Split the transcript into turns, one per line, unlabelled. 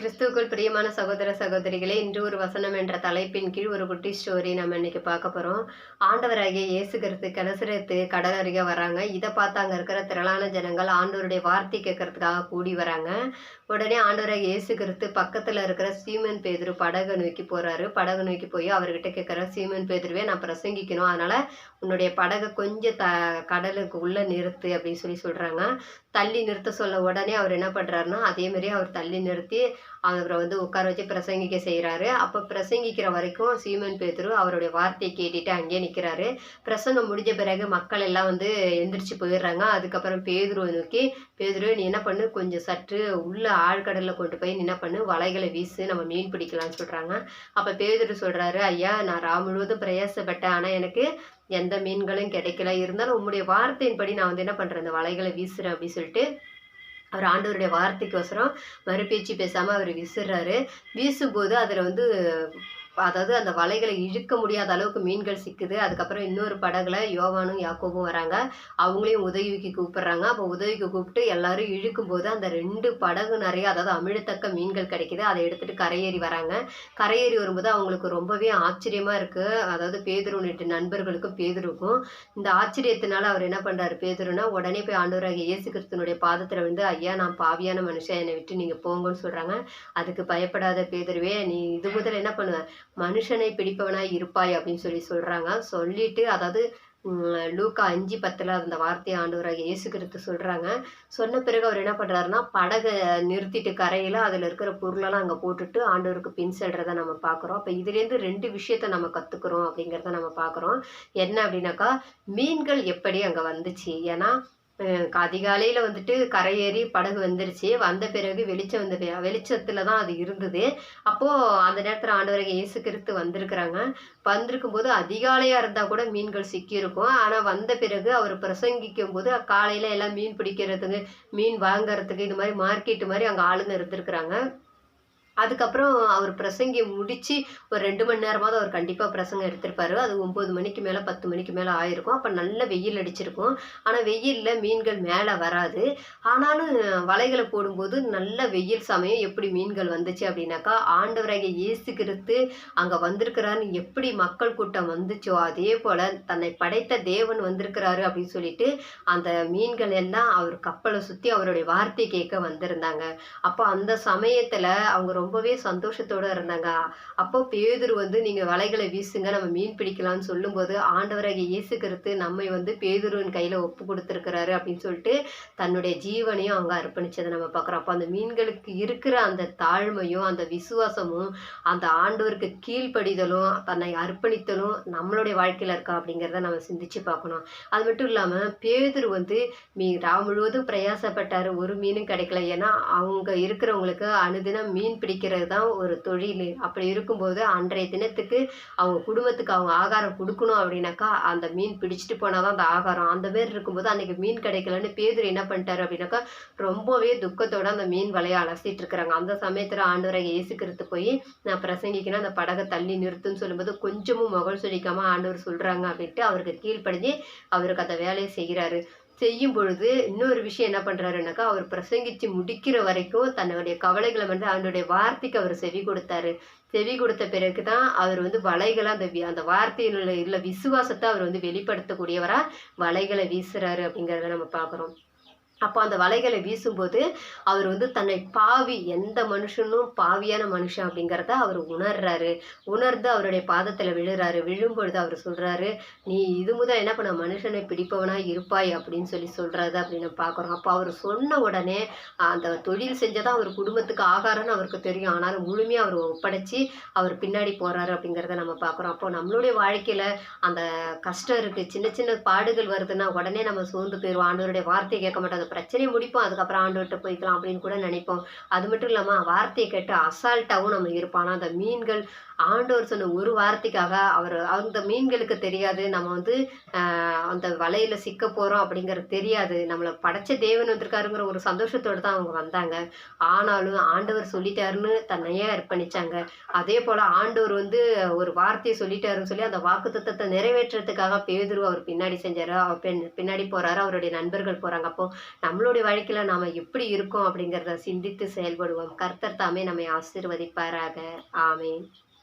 கிறிஸ்துவுக்குள் பிரியமான சகோதர சகோதரிகளே, இன்று ஒரு வசனம் என்ற தலைப்பின் கீழ் ஒரு குட்டி ஸ்டோரி நம்ம இன்னைக்கு பார்க்க போறோம். ஆண்டவராகிய இயேசு கிறிஸ்து கெனசரேத்து கடல் அருகே வராங்க. இதை பார்த்து அங்க இருக்கிற திரளான ஜனங்கள் ஆண்டவருடைய வார்த்தை கேட்கறதுக்காக கூடி வராங்க. உடனே ஆண்டவராகிய இயேசு கிறிஸ்து பக்கத்துல இருக்கிற சீமோன் பேதுரு படகை நோக்கி போறாரு. படகை நோக்கி போய் அவர்கிட்ட கேட்கிற, சீமோன் பேதுருவே, நான் பிரசங்கிக்கணும், அதனால உன்னுடைய படகை கொஞ்சம் கடலுக்கு உள்ள நிறுத்து அப்படின்னு சொல்றாங்க. தள்ளி நிறுத்த சொல்ல உடனே அவர் என்ன பண்றாருன்னா, அதே மாதிரி அவர் தள்ளி நிறுத்தி அவரை உட்கார வச்சு பிரசங்கிக்க செய்கிறாரு. அப்போ பிரசங்கிக்கிற வரைக்கும் சீமோன் பேதுரு அவருடைய வார்த்தையை கேட்டுட்டு அங்கேயே நிற்கிறாரு. பிரசங்கம் முடிஞ்ச பிறகு மக்கள் எல்லாம் எந்திரிச்சு போயிடுறாங்க. அதுக்கப்புறம் பேதுருவை நோக்கி, பேதுரு, நீ என்ன பண்ணு, கொஞ்சம் சற்று உள்ள ஆழ்கடலில் கொண்டு போய் நீ என்ன பண்ணு, வலைகளை வீசு, நம்ம மீன் பிடிக்கலாம்னு சொல்கிறாங்க. அப்போ பேதுரு சொல்கிறாரு, ஐயா, நான் ராம் முழுவதும் பிரயாசப்பட்டேன், ஆனால் எனக்கு எந்த மீன்களும் கிடைக்கல. இருந்தாலும் உங்களுடைய வார்த்தையின்படி நான் என்ன பண்ணுறேன், இந்த வலைகளை வீசுகிறேன் அப்படின்னு சொல்லிட்டு அவர் ஆண்டவருடைய வார்த்தைக்கோசரம் மறுபேச்சு பேசாமல் அவர் வீசுறாரு. வீசும்போது அதில் அதாவது அந்த வலைகளை இழுக்க முடியாத அளவுக்கு மீன்கள் சிக்குது. அதுக்கப்புறம் இன்னொரு படகுல யோவானும் யாக்கோபும் வராங்க. அவங்களையும் உதவிக்கு கூப்பிடுறாங்க. அப்போ உதவிக்கு கூப்பிட்டு எல்லாரும் இழுக்கும்போது அந்த 2 படகு நிறைய, அதாவது அமிழத்தக்க மீன்கள் கிடைக்குது. அதை எடுத்துட்டு கரையேறி வராங்க. கரையேறி வரும்போது அவங்களுக்கு ரொம்பவே ஆச்சரியமா இருக்கு. அதாவது பேதுருவின் நண்பர்களுக்கும் பேதுருக்கும் இந்த ஆச்சரியத்தினால அவர் என்ன பண்றாரு, பேதுருனா உடனே போய் ஆண்டவராகிய இயேசு கிறிஸ்துனுடைய பாதத்துல ஐயா, நான் பாவியான மனுஷன், என்னை விட்டு நீங்க போங்கன்னு சொல்றாங்க. அதுக்கு பயப்படாத பேதுருவே, நீ இது முதல்ல என்ன பண்ணுவ, மனுஷனை பிடிப்பவனாய் இருப்பாய் அப்படின்னு சொல்றாங்க. சொல்லிட்டு, அதாவது லூக்கா 5:10 அந்த வார்த்தையை ஆண்டவராகிய இயேசு கிறிஸ்து சொல்றாங்க. சொன்ன பிறகு அவர் என்ன பண்றாருன்னா, படகை நிறுத்திட்டு கரையில அதுல இருக்கிற பொருளெல்லாம் அங்க போட்டுட்டு ஆண்டவருக்கு பின் செல்றதை நம்ம பாக்குறோம். அப்ப இதுலேருந்து 2 விஷயத்த நம்ம கத்துக்கிறோம் அப்படிங்கிறத நம்ம பாக்குறோம். என்ன அப்படின்னாக்கா, மீன்கள் எப்படி அங்க வந்துச்சு. ஏன்னா அதிகாலையில கரையேறி படகு வந்துருச்சு. வந்த பிறகு வெளிச்சம் வெளிச்சத்துல தான் அது இருந்தது. அப்போ அந்த நேரத்துல ஆண்டவராகிய இயேசு கிறிஸ்து வந்திருக்கிறாங்க. வந்திருக்கும் போது அதிகாலையா இருந்தா கூட மீன்கள் சிக்கி இருக்கும். ஆனா வந்த பிறகு அவர் பிரசங்கிக்கும் போது காலையில எல்லாம் மீன் பிடிக்கிறதுக்கு, மீன் வாங்கறதுக்கு, இது மாதிரி மார்க்கெட் மாதிரி அங்க ஆளுங்க இருந்திருக்கிறாங்க. அதுக்கப்புறம் அவர் பிரசங்கி முடிச்சு ஒரு 2 மணி நேரமாவது அவர் கண்டிப்பா பிரசங்கம் எடுத்திருப்பாரு. அது 9 மணிக்கு மேல 10 மணிக்கு மேல ஆயிருக்கும். அப்ப நல்ல வெயில் அடிச்சிருக்கும். ஆனா வெயில்ல மீன்கள் மேல வராது. ஆனாலும் வலைகளை போடும்போது நல்ல வெயில் சமயம் எப்படி மீன்கள் வந்துச்சு அப்படின்னாக்கா, ஆண்டவராகிய இயேசு கிறிஸ்து அங்க வந்திருக்கிறாருன்னு எப்படி மக்கள் கூட்டம் வந்துச்சோ, அதே போல தன்னை படைத்த தேவன் வந்திருக்கிறாரு அப்படின்னு சொல்லிட்டு அந்த மீன்கள் எல்லாம் அவர் கப்பலை சுத்தி அவருடைய வார்த்தை கேட்க வந்திருந்தாங்க. அப்போ அந்த சமயத்துல அவங்க ரொம்பவே சந்தோஷத்தோட இருந்தாங்க. அப்போ பேதுரு நீங்க வலைகளை வீசுங்க, நம்ம மீன் பிடிக்கலாம்னு சொல்லும்போது ஆண்டவராகிய இயேசு கிறிஸ்து நம்மை பேதுருவின் கையில ஒப்பு கொடுத்திருக்கிறாரு அப்படின்னு சொல்லிட்டு தன்னுடைய ஜீவனையும் அவங்க அர்ப்பணிச்சதை நம்ம பார்க்குறோம். அப்போ அந்த மீன்களுக்கு இருக்கிற அந்த தாழ்மையும் அந்த விசுவாசமும் அந்த ஆண்டவருக்கு கீழ்ப்படிதலும் தன்னை அர்ப்பணித்தலும் நம்மளுடைய வாழ்க்கையில இருக்கா அப்படிங்கிறத நம்ம சிந்திச்சு பார்க்கணும். அது மட்டும் இல்லாம பேதுரு ராவு முழுவதும் பிரயாசப்பட்டாரு, ஒரு மீனும் கிடைக்கல. ஏன்னா அவங்க இருக்கிறவங்களுக்கு அனுதினம் மீன் பிடிக்கிறது தான் ஒரு தொழில். அப்படி இருக்கும்போது அன்றைய தினத்துக்கு அவங்க குடும்பத்துக்கு அவங்க ஆகாரம் கொடுக்கணும் அப்படின்னாக்கா அந்த மீன் பிடிச்சிட்டு போனாதான் அந்த ஆகாரம். அந்த மாதிரி இருக்கும்போது அன்னைக்கு மீன் கிடைக்கலன்னு பேதுரு என்ன பண்ணிட்டாரு அப்படின்னாக்கா, ரொம்பவே துக்கத்தோட அந்த மீன் வலையை அலசிட்டு இருக்கிறாங்க. அந்த சமயத்துல ஆண்டவராகிய இயேசு கிறிஸ்து போய், நான் பிரசங்கிக்கணும், அந்த படகை தள்ளி நிறுத்துன்னு சொல்லும்போது கொஞ்சமும் முகம் சொல்லிக்காம ஆண்டவர் சொல்றாங்க அப்படின்ட்டு அவருக்கு கீழ்ப்படிஞ்சு அவருக்கு அந்த வேலையை செய்கிறாரு. செய்யும் பொழுது இன்னொரு விஷயம் என்ன பண்றாருன்னாக்கா, அவர் பிரசங்கிச்சு முடிக்கிற வரைக்கும் தன்னுடைய கவலைகளை ஆண்டவருடைய வார்த்தைக்கு அவர் செவி கொடுத்தாரு. செவி கொடுத்த பிறகுதான் அவர் வலைகளை அந்த வார்த்தையில உள்ள விசுவாசத்தை அவர் வெளிப்படுத்தக்கூடியவரா வலைகளை வீசுறாரு அப்படிங்கிறத நம்ம பார்க்குறோம். அப்போ அந்த வலைகளை வீசும்போது அவர் தன்னை பாவி, எந்த மனுஷனும் பாவியான மனுஷன் அப்படிங்கிறத அவர் உணர்றாரு. உணர்ந்து அவருடைய பாதத்துல விழுறாரு. விழும்பொழுது அவர் சொல்றாரு, நீ இது முதல் என்ன பண்ண, மனுஷனை பிடிப்பவனா இருப்பாய் அப்படின்னு சொல்றாரு அப்படின்னு பார்க்குறோம். அப்போ அவர் சொன்ன உடனே அந்த தொழில் செஞ்சதான் அவர் குடும்பத்துக்கு ஆகாரம்னு அவருக்கு தெரியும். ஆனாலும் முழுமையாக அவர் ஒப்படைச்சு அவர் பின்னாடி போறாரு அப்படிங்கிறத நம்ம பார்க்குறோம். அப்போ நம்மளுடைய வாழ்க்கையில அந்த கஷ்டம் இருக்கு, சின்ன சின்ன பாடுகள் வருதுன்னா உடனே நம்ம சோர்ந்து போயிடுவோம். ஆண்டவருடைய வார்த்தையை கேட்க மாட்டோம், பிரச்சனையை முடிப்போம், அதுக்கப்புறம் ஆண்டவர்கிட்ட போய்க்கலாம் அப்படின்னு கூட நினைப்போம். அது மட்டும் இல்லாம வார்த்தையை கேட்டு அசால்ட்டாவும் நம்ம இருப்போம். ஆனா அந்த மீன்கள் ஆண்டவர் சொன்ன ஒரு வார்த்தைக்காக அந்த மீன்களுக்கு தெரியாது நம்ம அந்த வலையில சிக்க போறோம் அப்படிங்கிறது தெரியாது. நம்மளை படைச்ச தேவன் வந்திருக்காருங்கிற ஒரு சந்தோஷத்தோட தான் அவங்க வந்தாங்க. ஆனாலும் ஆண்டவர் சொல்லிட்டாருன்னு தன்னையே அர்ப்பணிச்சாங்க. அதே போல ஆண்டவர் ஒரு வார்த்தையை சொல்லிட்டாருன்னு சொல்லி அந்த வாக்குத்தத்தத்தை நிறைவேற்றுறதுக்காக பேதுரு அவர் பின்னாடி செஞ்சாரு. அவர் பின்னாடி போறாரு, அவருடைய நண்பர்கள் போறாங்க. அப்போ நம்மளுடைய வாழ்க்கையில் நாம் எப்படி இருக்கோம் அப்படிங்கிறத சிந்தித்து செயல்படுவோம். கர்த்தர் தாமே நம்மை ஆசீர்வதிப்பாராக. ஆமென்.